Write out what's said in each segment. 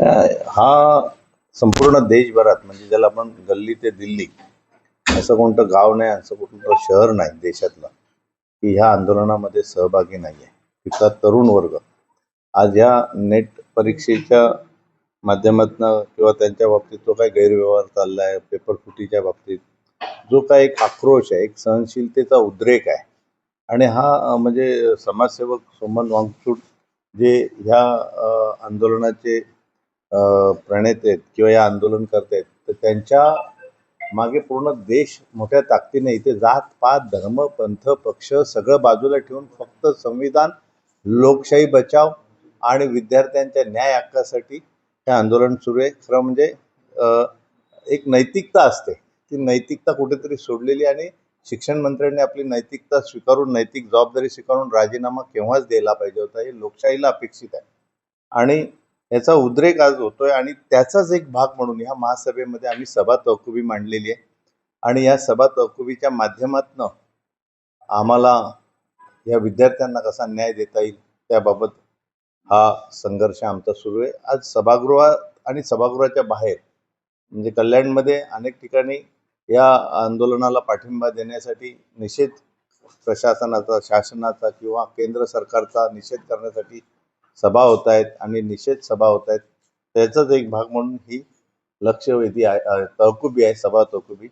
हा संपूर्ण देशभरात म्हणजे ज्याला आपण गल्ली ते दिल्ली असं कोणतं गाव नाही, असं कोणतं शहर नाही देशातलं की ह्या आंदोलनामध्ये सहभागी नाही आहे. तिथला तरुण वर्ग आज ह्या नेट परीक्षेच्या माध्यमातून किंवा त्यांच्या बाबतीत जो काही गैरव्यवहार चालला आहे, पेपर फुटीच्या बाबतीत जो काही एक आक्रोश आहे, एक सहनशीलतेचा उद्रेक आहे. आणि हा म्हणजे समाजसेवक सोमन वांगचूक जे ह्या आंदोलनाचे प्रणेते आहेत किंवा या आंदोलन करतायत, तर त्यांच्या मागे पूर्ण देश मोठ्या ताकदीने इथे जात पात धर्म पंथ पक्ष सगळं बाजूला ठेवून फक्त संविधान, लोकशाही बचाव आणि विद्यार्थ्यांच्या न्याय हक्कासाठी हे आंदोलन सुरू आहे. खरं म्हणजे एक नैतिकता असते, ती नैतिकता कुठेतरी सोडलेली आणि शिक्षण मंत्र्यांनी आपली नैतिकता स्वीकारून नैतिक जबाबदारी स्वीकारून राजीनामा केव्हाच द्यायला पाहिजे होता. हे लोकशाहीला अपेक्षित आहे आणि याचा उद्रेक आज होतोय आणि त्याचाच एक भाग म्हणून या महासभेमध्ये आम्ही सभा तहकुबी मांडलेली आहे आणि या सभा तहकुबीच्या माध्यमातून आम्हाला या विद्यार्थ्यांना कसा न्याय देता येईल त्याबाबत हा संघर्ष आमचा सुरू आहे. आज सभागृहात आणि सभागृहाच्या बाहेर म्हणजे कल्याणमध्ये अनेक ठिकाणी या आंदोलनाला पाठिंबा देण्यासाठी निषेध प्रशासनाचा, शासनाचा किंवा केंद्र सरकारचा निषेध करण्यासाठी सभा होत आहेत आणि निषेध सभा होत आहेत. त्याचाच एक भाग म्हणून ही लक्षवेधी आहे, तहकुबी आहे, सभा तहकुबी.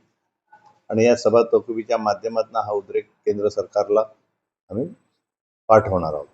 आणि या सभा तहकुबीच्या माध्यमातून हा उद्रेक केंद्र सरकारला आम्ही पाठवणार आहोत.